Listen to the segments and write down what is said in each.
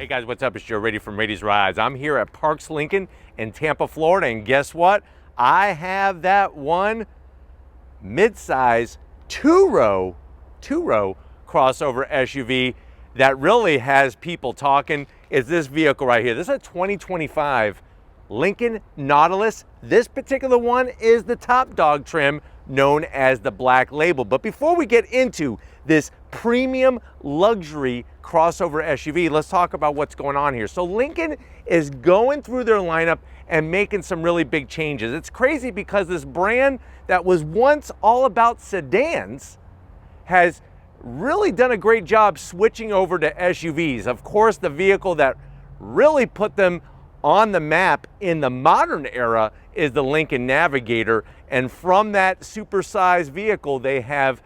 Hey guys, what's up? It's Joe Rady from Rady's Rides. I'm here at Parks Lincoln in Tampa, Florida, and guess what? I have that one midsize two-row crossover SUV that really has people talking. Is this vehicle right here. This is a 2025 Lincoln Nautilus. This particular one is the top dog trim known as the Black Label. But before we get into this premium luxury crossover SUV, let's talk about what's going on here. So Lincoln is going through their lineup and making some really big changes. It's crazy because this brand that was once all about sedans has really done a great job switching over to SUVs. Of course, the vehicle that really put them on the map in the modern era is the Lincoln Navigator. And from that supersized vehicle, they have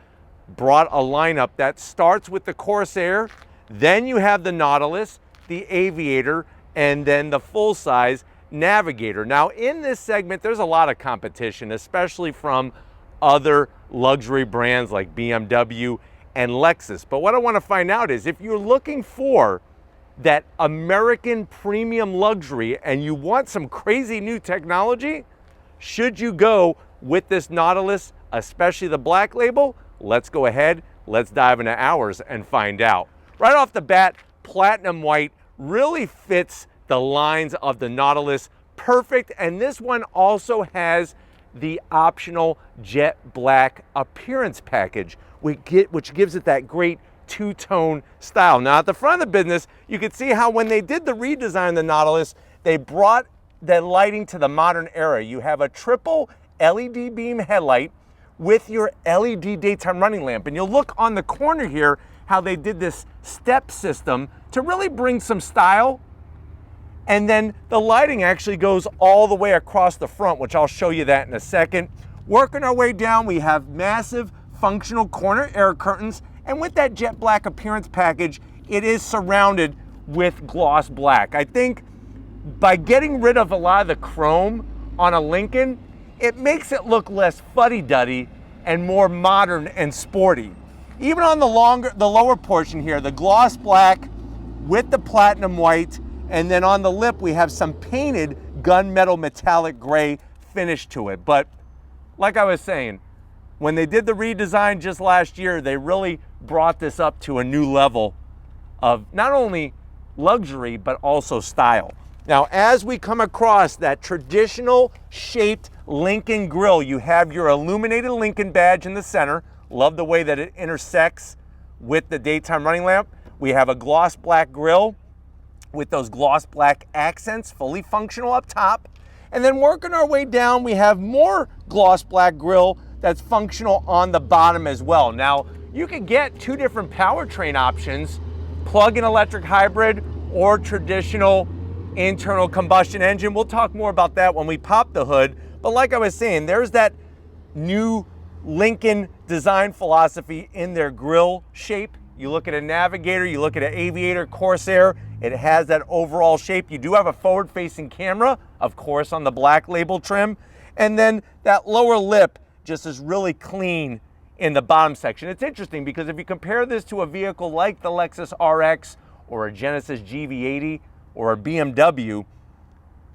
brought a lineup that starts with the Corsair, then you have the Nautilus, the Aviator, and then the full-size Navigator. Now, in this segment, there's a lot of competition, especially from other luxury brands like BMW and Lexus. But what I want to find out is if you're looking for that American premium luxury and you want some crazy new technology, should you go with this Nautilus, especially the Black Label? Let's go ahead, let's dive into ours and find out. Right off the bat, platinum white really fits the lines of the Nautilus perfect, and this one also has the optional jet black appearance package, which gives it that great two-tone style. Now at the front of the business, you can see how when they did the redesign of the Nautilus, they brought the lighting to the modern era. You have a triple LED beam headlight with your LED daytime running lamp. And you'll look on the corner here how they did this step system to really bring some style. And then the lighting actually goes all the way across the front, which I'll show you that in a second. Working our way down, we have massive functional corner air curtains. And with that jet black appearance package, it is surrounded with gloss black. I think by getting rid of a lot of the chrome on a Lincoln, it makes it look less fuddy-duddy and more modern and sporty. Even on the lower portion here, the gloss black with the platinum white, and then on the lip we have some painted gunmetal metallic gray finish to it. But like I was saying, when they did the redesign just last year, they really brought this up to a new level of not only luxury, but also style. Now, as we come across that traditional shaped Lincoln grille, you have your illuminated Lincoln badge in the center. Love the way that it intersects with the daytime running lamp. We have a gloss black grille with those gloss black accents, fully functional up top. And then working our way down, we have more gloss black grille that's functional on the bottom as well. Now, you can get two different powertrain options, plug-in electric hybrid or traditional internal combustion engine. We'll talk more about that when we pop the hood. But like I was saying, there's that new Lincoln design philosophy in their grille shape. You look at a Navigator, you look at an Aviator, Corsair, it has that overall shape. You do have a forward-facing camera, of course, on the Black Label trim. And then that lower lip just is really clean in the bottom section. It's interesting because if you compare this to a vehicle like the Lexus RX or a Genesis GV80 or a BMW,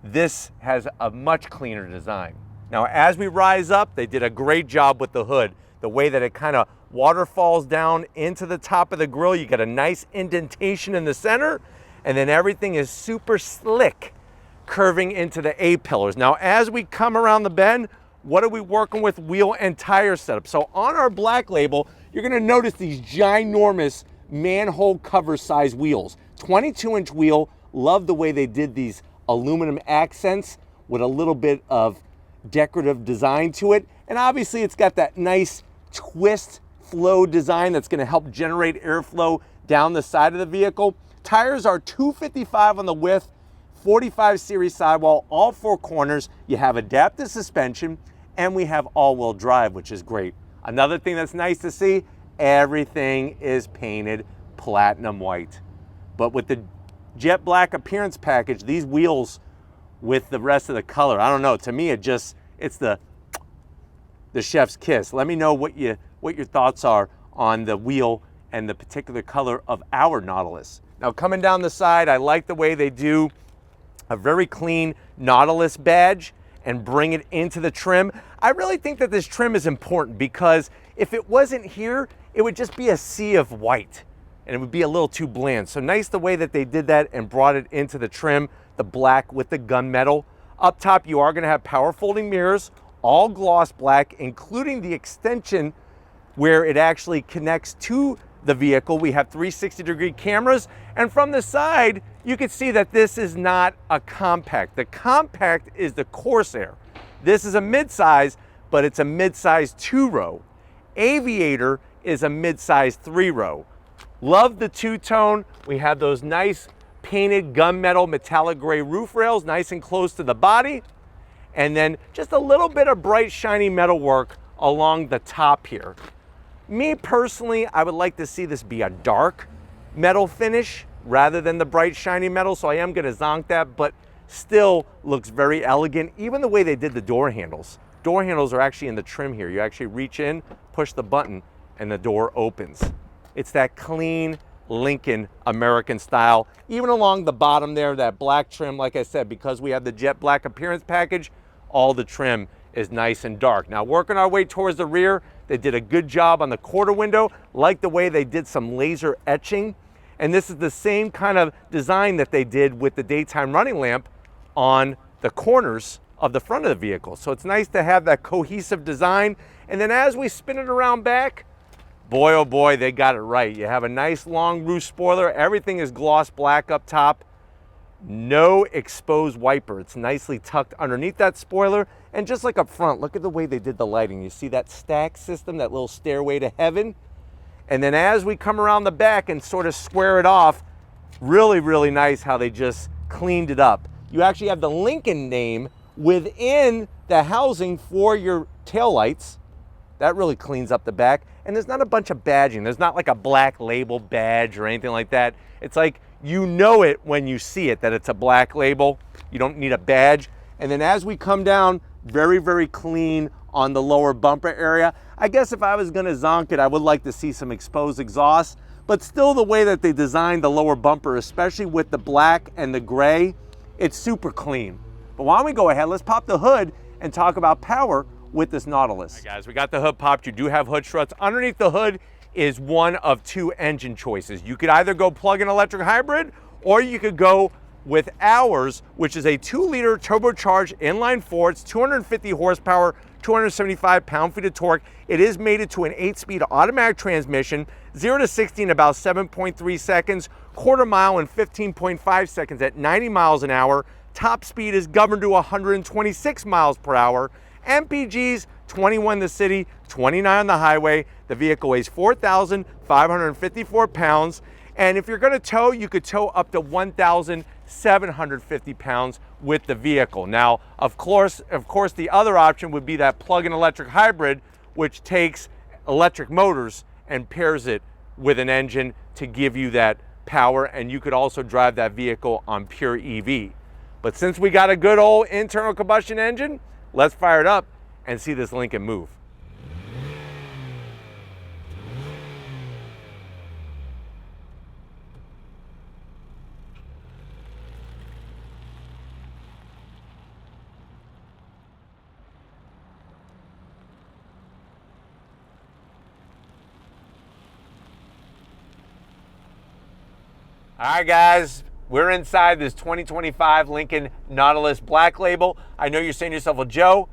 this has a much cleaner design. Now, as we rise up, they did a great job with the hood. The way that it kind of waterfalls down into the top of the grille, you get a nice indentation in the center, and then everything is super slick, curving into the A-pillars. Now, as we come around the bend, what are we working with wheel and tire setup? So on our Black Label, you're gonna notice these ginormous manhole cover size wheels. 22-inch wheel. Love the way they did these aluminum accents with a little bit of decorative design to it. And obviously it's got that nice twist flow design that's gonna help generate airflow down the side of the vehicle. Tires are 255 on the width, 45 series sidewall, all four corners. You have adaptive suspension, and we have all-wheel drive, which is great. Another thing that's nice to see, everything is painted platinum white. But with the jet black appearance package, these wheels with the rest of the color, I don't know, to me it's the chef's kiss. Let me know what your thoughts are on the wheel and the particular color of our Nautilus. Now coming down the side, I like the way they do a very clean Nautilus badge and bring it into the trim. I really think that this trim is important because if it wasn't here, it would just be a sea of white and it would be a little too bland. So nice the way that they did that and brought it into the trim, the black with the gunmetal. Up top, you are gonna have power folding mirrors, all gloss black, including the extension where it actually connects to the vehicle. We have 360-degree cameras, and from the side, you can see that this is not a compact. The compact is the Corsair. This is a midsize, but it's a midsize 2-row. Aviator is a midsize 3-row. Love the two-tone. We have those nice painted gunmetal metallic gray roof rails, nice and close to the body. And then just a little bit of bright, shiny metal work along the top here. Me personally, I would like to see this be a dark metal finish rather than the bright, shiny metal. So I am gonna zonk that, but still looks very elegant. Even the way they did the door handles. Door handles are actually in the trim here. You actually reach in, push the button, and the door opens. It's that clean Lincoln American style. Even along the bottom there, that black trim, like I said, because we have the jet black appearance package, all the trim is nice and dark. Now working our way towards the rear, they did a good job on the quarter window. Like the way they did some laser etching. And this is the same kind of design that they did with the daytime running lamp on the corners of the front of the vehicle. So it's nice to have that cohesive design. And then as we spin it around back, boy, oh boy, they got it right. You have a nice long roof spoiler. Everything is gloss black up top. No exposed wiper. It's nicely tucked underneath that spoiler. And just like up front, look at the way they did the lighting. You see that stack system, that little stairway to heaven? And then as we come around the back and sort of square it off, really, really nice how they just cleaned it up. You actually have the Lincoln name within the housing for your taillights. That really cleans up the back. And there's not a bunch of badging. There's not like a Black Label badge or anything like that. It's like you know it when you see it that it's a Black Label. You don't need a badge. And then as we come down, very, very clean on the lower bumper area. I guess if I was gonna zonk it, I would like to see some exposed exhaust, but still the way that they designed the lower bumper, especially with the black and the gray, it's super clean. But why don't we go ahead, let's pop the hood and talk about power with this Nautilus. All right, guys, we got the hood popped. You do have hood struts. Underneath the hood is one of two engine choices. You could either go plug-in electric hybrid, or you could go with ours, which is a 2-liter turbocharged inline-4. It's 250 horsepower, 275 pound-feet of torque. It is mated to an 8-speed automatic transmission, 0 to 60 in about 7.3 seconds, quarter mile in 15.5 seconds at 90 miles an hour. Top speed is governed to 126 miles per hour. MPGs, 21 in the city, 29 on the highway. The vehicle weighs 4,554 pounds. And if you're gonna tow, you could tow up to 1,750 pounds with the vehicle. Now, of course, the other option would be that plug-in electric hybrid, which takes electric motors and pairs it with an engine to give you that power. And you could also drive that vehicle on pure EV. But since we got a good old internal combustion engine, let's fire it up and see this Lincoln move. All right, guys, we're inside this 2025 Lincoln Nautilus Black Label. I know you're saying to yourself, well, Joe,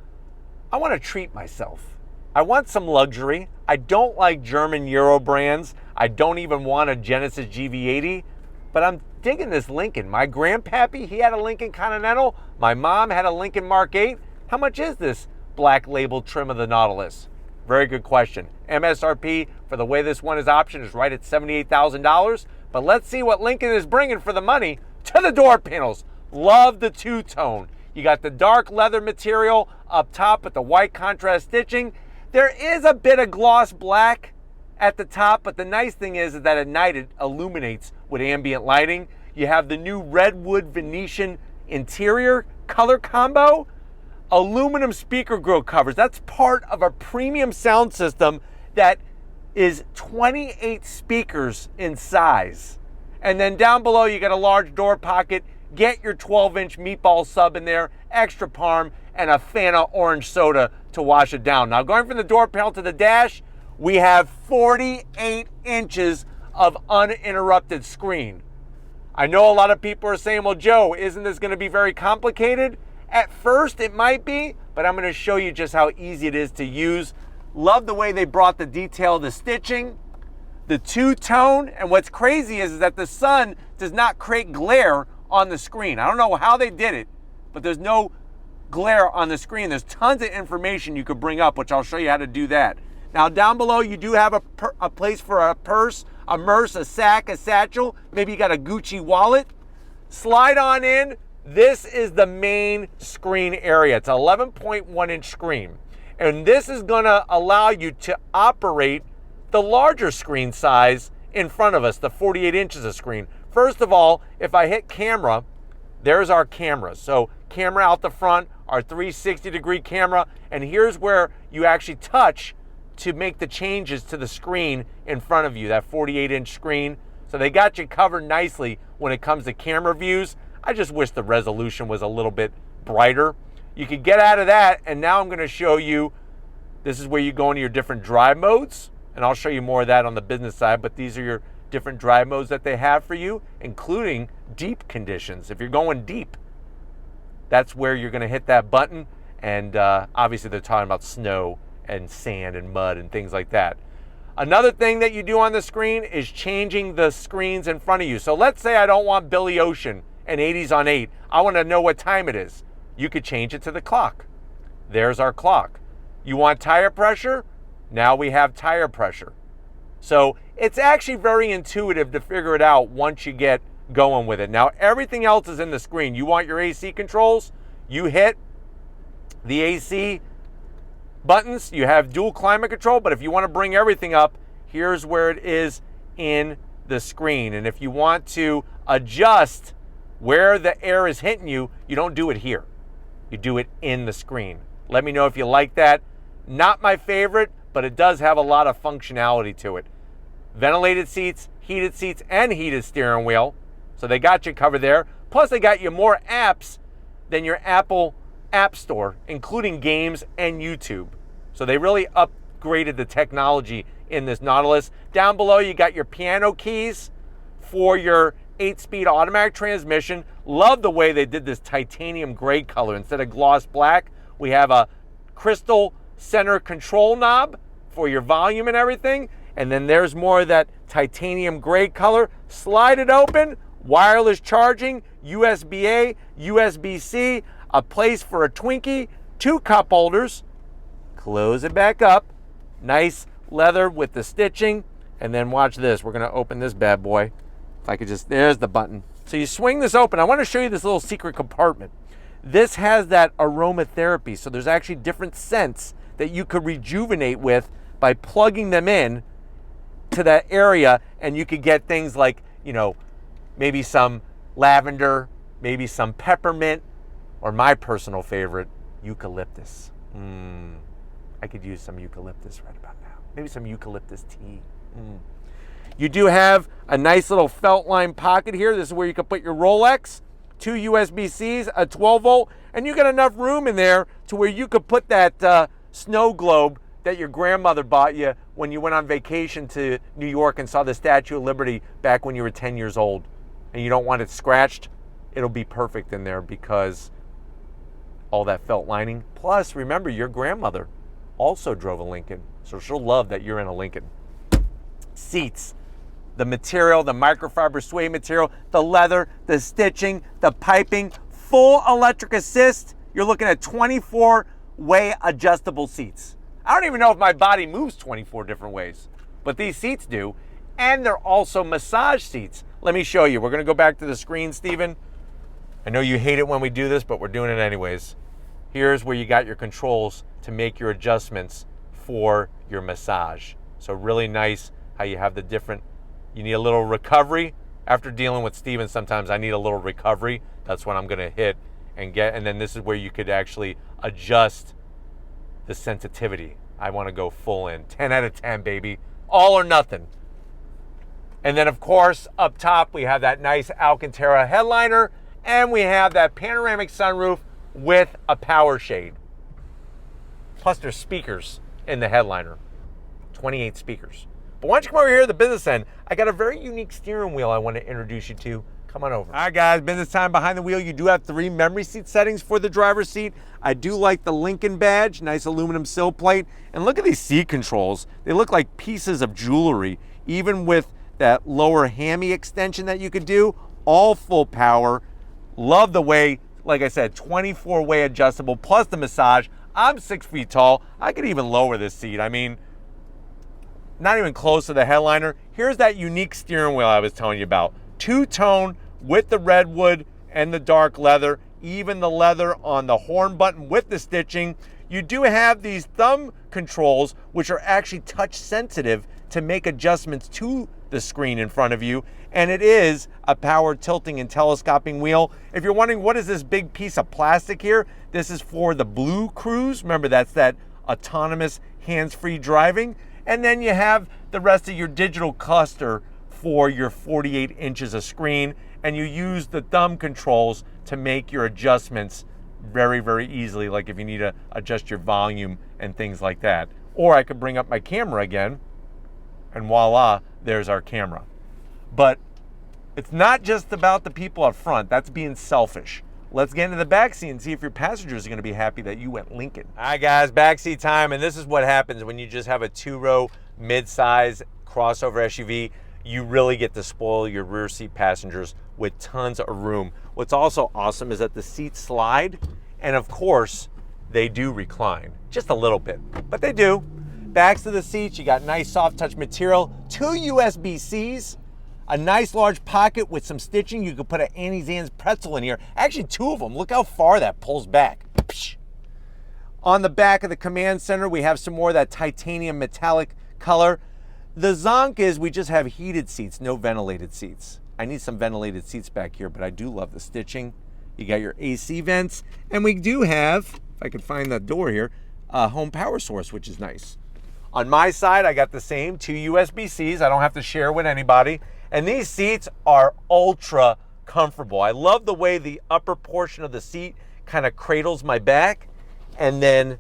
I want to treat myself. I want some luxury. I don't like German Euro brands. I don't even want a Genesis GV80, but I'm digging this Lincoln. My grandpappy, he had a Lincoln Continental. My mom had a Lincoln Mark 8. How much is this Black Label trim of the Nautilus? Very good question. MSRP for the way this one is optioned is right at $78,000. But let's see what Lincoln is bringing for the money to the door panels. Love the two-tone. You got the dark leather material up top with the white contrast stitching. There is a bit of gloss black at the top, but the nice thing is that at night it illuminates with ambient lighting. You have the new redwood Venetian interior color combo. Aluminum speaker grille covers. That's part of a premium sound system that is 28 speakers in size. And then down below, you got a large door pocket. Get your 12-inch meatball sub in there, extra parm, and a Fanta orange soda to wash it down. Now, going from the door panel to the dash, we have 48 inches of uninterrupted screen. I know a lot of people are saying, well, Joe, isn't this going to be very complicated? At first, it might be, but I'm going to show you just how easy it is to use. Love the way they brought the detail of the stitching, the two-tone, and what's crazy is that the sun does not create glare on the screen. I don't know how they did it, but there's no glare on the screen. There's tons of information you could bring up, which I'll show you how to do that. Now, down below, you do have a place for a purse, a merce, a sack, a satchel. Maybe you got a Gucci wallet. Slide on in. This is the main screen area. It's an 11.1 inch screen. And this is gonna allow you to operate the larger screen size in front of us, the 48 inches of screen. First of all, if I hit camera, there's our camera. So camera out the front, our 360-degree camera, and here's where you actually touch to make the changes to the screen in front of you, that 48-inch screen. So they got you covered nicely when it comes to camera views. I just wish the resolution was a little bit brighter. You could get out of that, and now I'm gonna show you, this is where you go into your different drive modes, and I'll show you more of that on the business side, but these are your different drive modes that they have for you, including deep conditions. If you're going deep, that's where you're gonna hit that button, and obviously they're talking about snow and sand and mud and things like that. Another thing that you do on the screen is changing the screens in front of you. So let's say I don't want Billy Ocean and 80s on 8. I want to know what time it is. You could change it to the clock. There's our clock. You want tire pressure? Now we have tire pressure. So it's actually very intuitive to figure it out once you get going with it. Now everything else is in the screen. You want your AC controls? You hit the AC buttons. You have dual climate control, but if you want to bring everything up, here's where it is in the screen. And if you want to adjust where the air is hitting you, you don't do it here. You do it in the screen. Let me know if you like that. Not my favorite, but it does have a lot of functionality to it. Ventilated seats, and heated steering wheel. So they got you covered there. Plus they got you more apps than your Apple App Store, including games and YouTube. So they really upgraded the technology in this Nautilus. Down below, you got your piano keys for your 8-speed automatic transmission. Love the way they did this titanium gray color. Instead of gloss black, we have a crystal center control knob for your volume and everything. And then there's more of that titanium gray color. Slide it open, wireless charging, USB-A, USB-C, a place for a Twinkie, 2 cup holders. Close it back up. Nice leather with the stitching. And then watch this. We're gonna open this bad boy. If I could just, there's the button. So you swing this open. I wanna show you this little secret compartment. This has that aromatherapy. So there's actually different scents that you could rejuvenate with by plugging them in to that area. And you could get things like, you know, maybe some lavender, maybe some peppermint, or my personal favorite, eucalyptus. I could use some eucalyptus right about now. Maybe some eucalyptus tea. You do have a nice little felt line pocket here. This is where you can put your Rolex, 2 USB-Cs, a 12 volt, and you got enough room in there to where you could put that snow globe that your grandmother bought you when you went on vacation to New York and saw the Statue of Liberty back when you were 10 years old, and you don't want it scratched. It'll be perfect in there because all that felt lining. Plus, remember, your grandmother also drove a Lincoln, so she'll love that you're in a Lincoln. Seats, the material, the microfiber suede material, the leather, the stitching, the piping, full electric assist. You're looking at 24-way adjustable seats. I don't even know if my body moves 24 different ways, but these seats do, and they're also massage seats. Let me show you. We're gonna go back to the screen, Steven. I know you hate it when we do this, but we're doing it anyways. Here's where you got your controls to make your adjustments for your massage. So really nice how you have the different, you need a little recovery. After dealing with Steven, sometimes I need a little recovery. That's what I'm gonna hit and get, and then this is where you could actually adjust the sensitivity. I wanna go full in, 10 out of 10, baby. All or nothing. And then of course, up top, we have that nice Alcantara headliner, and we have that panoramic sunroof with a power shade. Plus there's speakers in the headliner, 28 speakers. But why don't you come over here to the business end? I got a very unique steering wheel I want to introduce you to. Come on over. All right, guys, business time behind the wheel. You do have 3 memory seat settings for the driver's seat. I do like the Lincoln badge, nice aluminum sill plate. And look at these seat controls. They look like pieces of jewelry, even with that lower hammy extension that you could do, all full power. Love the way, like I said, 24-way adjustable, plus the massage. I'm 6 feet tall. I could even lower this seat. I mean, not even close to the headliner. Here's that unique steering wheel I was telling you about. Two-tone with the redwood and the dark leather, even the leather on the horn button with the stitching. You do have these thumb controls, which are actually touch sensitive to make adjustments to the screen in front of you. And it is a power tilting and telescoping wheel. If you're wondering what is this big piece of plastic here, this is for the Blue Cruise. Remember, that's that autonomous hands-free driving. And then you have the rest of your digital cluster for your 48 inches of screen. And you use the thumb controls to make your adjustments very, very easily, like if you need to adjust your volume and things like that. Or I could bring up my camera again, and voila, there's our camera. But it's not just about the people up front. That's being selfish. Let's get into the backseat and see if your passengers are going to be happy that you went Lincoln. All right, guys, backseat time. And this is what happens when you just have a 2-row mid-size crossover SUV. You really get to spoil your rear seat passengers with tons of room. What's also awesome is that the seats slide, and of course, they do recline. Just a little bit, but they do. Backs to the seats, you got nice soft touch material, 2 USB-Cs, a nice large pocket with some stitching. You could put an Annie Zann's pretzel in here. Actually, 2 of them. Look how far that pulls back. Psh. On the back of the command center, we have some more of that titanium metallic color. The zonk is we just have heated seats, no ventilated seats. I need some ventilated seats back here, but I do love the stitching. You got your AC vents, and we do have, if I could find that door here, a home power source, which is nice. On my side, I got the same 2 USB-Cs. I don't have to share with anybody. And these seats are ultra comfortable. I love the way the upper portion of the seat kind of cradles my back. And then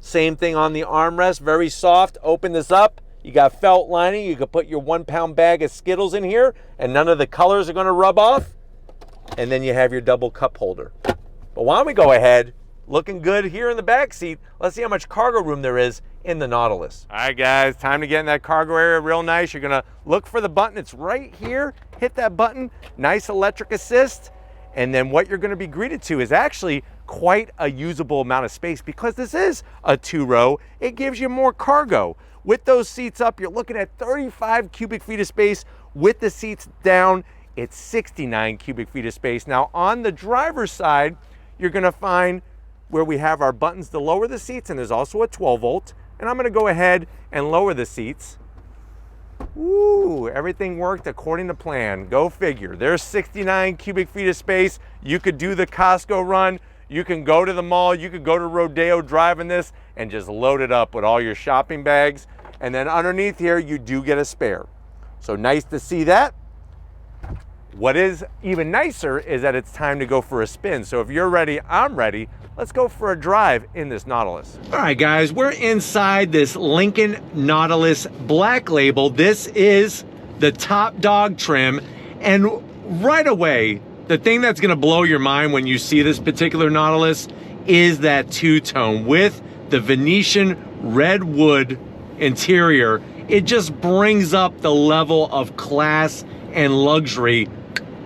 same thing on the armrest, very soft. Open this up. You got felt lining. You can put your 1-pound bag of Skittles in here, and none of the colors are going to rub off. And then you have your double cup holder. But why don't we go ahead, looking good here in the back seat. Let's see how much cargo room there is in the Nautilus. All right, guys, time to get in that cargo area real nice. You're going to look for the button. It's right here. Hit that button. Nice electric assist. And then what you're going to be greeted to is actually quite a usable amount of space because this is a 2-row. It gives you more cargo. With those seats up, you're looking at 35 cubic feet of space. With the seats down, it's 69 cubic feet of space. Now, on the driver's side, you're going to find where we have our buttons to lower the seats, and there's also a 12-volt. And I'm going to go ahead and lower the seats. Ooh, everything worked according to plan. Go figure. There's 69 cubic feet of space. You could do the Costco run. You can go to the mall. You could go to Rodeo driving this and just load it up with all your shopping bags. And then underneath here, you do get a spare. So nice to see that. What is even nicer is that it's time to go for a spin. So if you're ready, I'm ready. Let's go for a drive in this Nautilus. All right, guys, we're inside this Lincoln Nautilus Black Label. This is the top dog trim. And right away, the thing that's gonna blow your mind when you see this particular Nautilus is that 2-tone with the Venetian redwood interior. It just brings up the level of class and luxury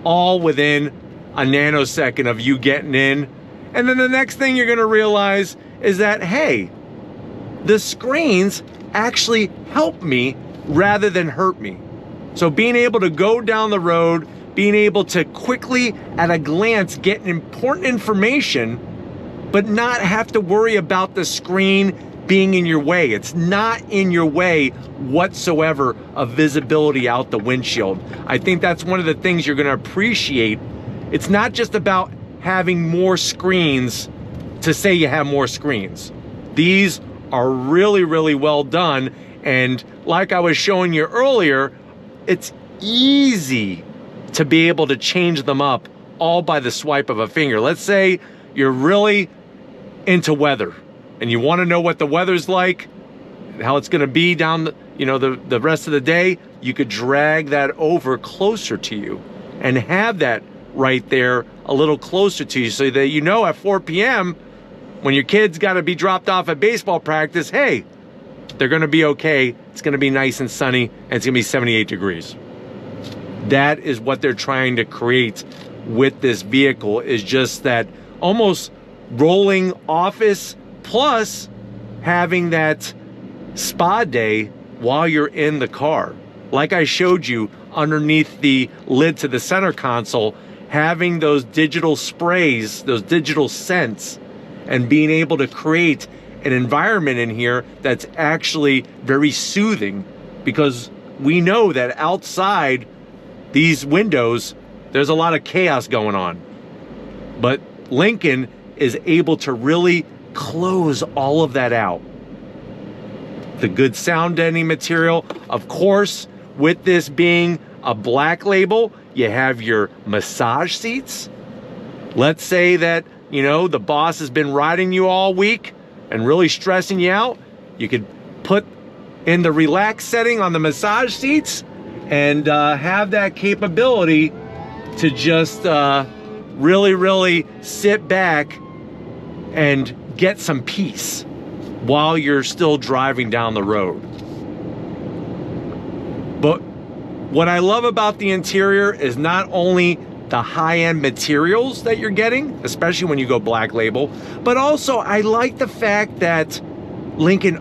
all within a nanosecond of you getting in. And then the next thing you're gonna realize is that, hey, the screens actually help me rather than hurt me. So being able to go down the road, being able to quickly at a glance get important information, but not have to worry about the screen being in your way. It's not in your way whatsoever of visibility out the windshield. I think that's one of the things you're gonna appreciate. It's not just about having more screens to say you have more screens. These are really, really well done. And like I was showing you earlier, it's easy to be able to change them up all by the swipe of a finger. Let's say you're really into weather and you want to know what the weather's like, how it's going to be down the, the rest of the day. You could drag that over closer to you and have that right there a little closer to you, so that at 4 p.m. when your kids got to be dropped off at baseball practice, hey, they're going to be okay. It's going to be nice and sunny, and it's going to be 78 degrees. That is what they're trying to create with this vehicle, is just that almost rolling office plus having that spa day while you're in the car. Like I showed you underneath the lid to the center console, having those digital sprays, those digital scents, and being able to create an environment in here that's actually very soothing, because we know that outside these windows, there's a lot of chaos going on. But Lincoln is able to really close all of that out. The good sound deadening material, of course, with this being a black label, you have your massage seats. Let's say that, the boss has been riding you all week and really stressing you out. You could put in the relax setting on the massage seats and have that capability to just really sit back and get some peace while you're still driving down the road. But what I love about the interior is not only the high-end materials that you're getting, especially when you go black label, but also I like the fact that Lincoln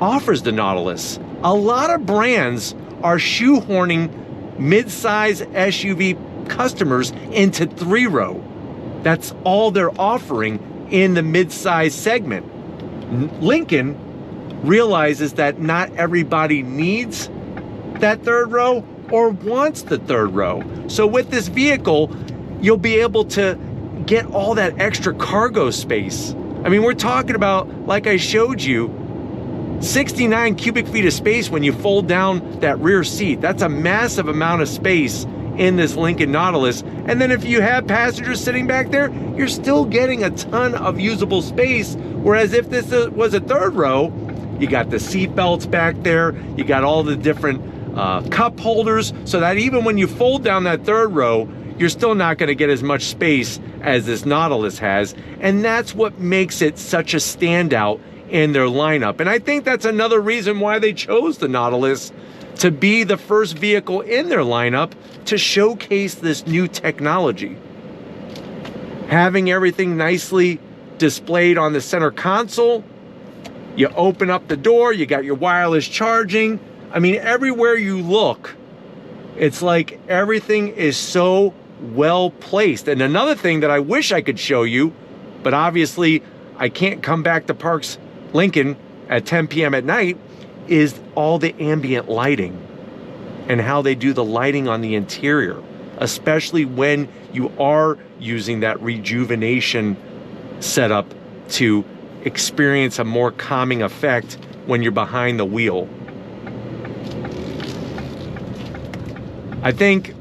offers the Nautilus. A lot of brands are shoehorning mid-size SUV customers into 3-row. That's all they're offering in the mid-size segment. Lincoln realizes that not everybody needs that 3rd row or wants the 3rd row. So with this vehicle, you'll be able to get all that extra cargo space. I mean, we're talking about, like I showed you, 69 cubic feet of space when you fold down that rear seat. That's a massive amount of space in this Lincoln Nautilus. And then if you have passengers sitting back there, you're still getting a ton of usable space. Whereas if this was a 3rd row, you got the seat belts back there, you got all the different cup holders, so that even when you fold down that 3rd row, you're still not going to get as much space as this Nautilus has. And that's what makes it such a standout in their lineup. And I think that's another reason why they chose the Nautilus to be the first vehicle in their lineup to showcase this new technology. Having everything nicely displayed on the center console, you open up the door, you got your wireless charging. I mean, everywhere you look, it's like everything is so well placed. And another thing that I wish I could show you, but obviously I can't come back to Parks Lincoln at 10 p.m. at night, is all the ambient lighting and how they do the lighting on the interior, especially when you are using that rejuvenation setup to experience a more calming effect when you're behind the wheel. I think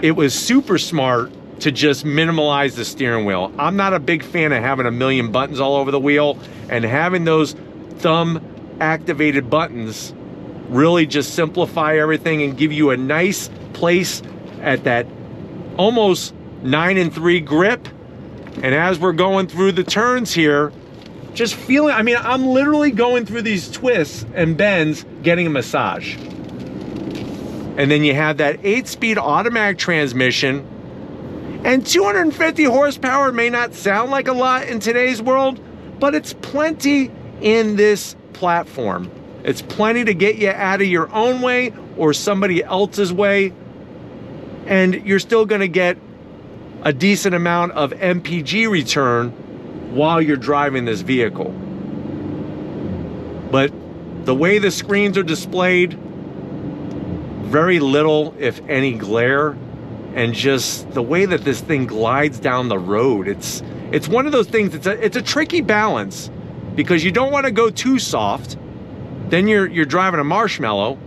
it was super smart to just minimalize the steering wheel. I'm not a big fan of having a million buttons all over the wheel, and having those thumb activated buttons really just simplify everything and give you a nice place at that almost 9-3 grip. And as we're going through the turns here, just feeling, I mean, I'm literally going through these twists and bends, getting a massage. And then you have that 8-speed automatic transmission, and 250 horsepower may not sound like a lot in today's world, but it's plenty in this platform. It's plenty to get you out of your own way or somebody else's way, and you're still gonna get a decent amount of MPG return while you're driving this vehicle. But the way the screens are displayed, very little, if any, glare, and just the way that this thing glides down the road. It's one of those things, it's a tricky balance, because you don't want to go too soft, then you're driving a marshmallow,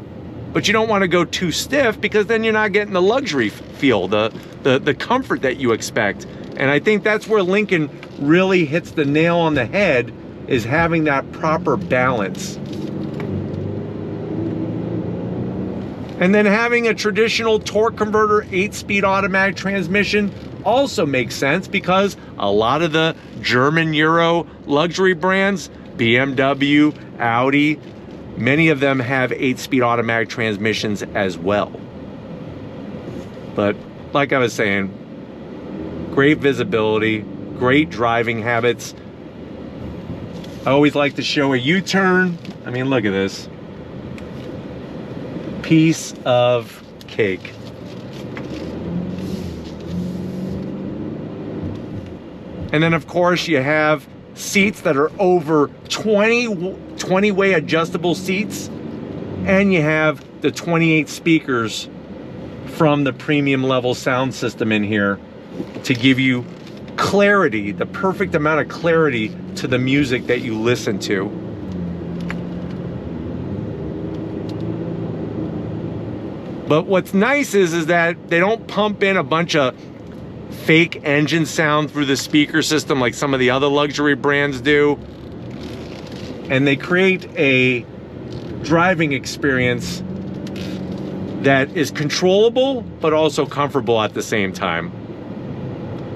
but you don't want to go too stiff because then you're not getting the luxury feel, the comfort that you expect. And I think that's where Lincoln really hits the nail on the head, is having that proper balance. And then having a traditional torque converter 8-speed automatic transmission also makes sense, because a lot of the German Euro luxury brands, BMW, Audi, many of them have 8-speed automatic transmissions as well. But like I was saying, great visibility, great driving habits. I always like to show a U-turn. I mean, look at this. Piece of cake. And then of course you have seats that are over 20-way adjustable seats, and you have the 28 speakers from the premium level sound system in here to give you clarity, the perfect amount of clarity to the music that you listen to. But what's nice is that they don't pump in a bunch of fake engine sound through the speaker system like some of the other luxury brands do. And they create a driving experience that is controllable but also comfortable at the same time.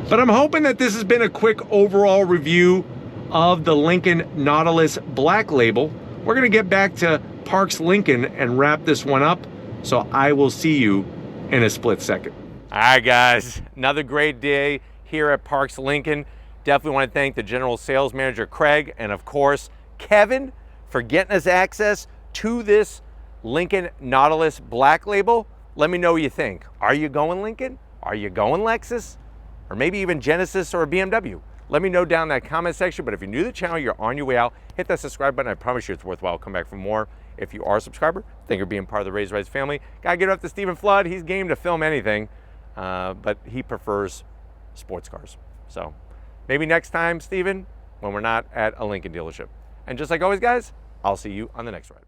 But I'm hoping that this has been a quick overall review of the Lincoln Nautilus Black Label. We're gonna get back to Parks Lincoln and wrap this one up, so I will see you in a split second. All right, guys, another great day here at Parks Lincoln. Definitely want to thank the General Sales Manager, Craig, and of course, Kevin, for getting us access to this Lincoln Nautilus Black Label. Let me know what you think. Are you going Lincoln? Are you going Lexus? Or maybe even Genesis or BMW? Let me know down in that comment section. But if you're new to the channel, you're on your way out, hit that subscribe button. I promise you it's worthwhile. Come back for more. If you are a subscriber, thank you for being part of the Raised Rights family. Gotta give it up to Stephen Flood. He's game to film anything, but he prefers sports cars. So maybe next time, Stephen, when we're not at a Lincoln dealership. And just like always, guys, I'll see you on the next ride.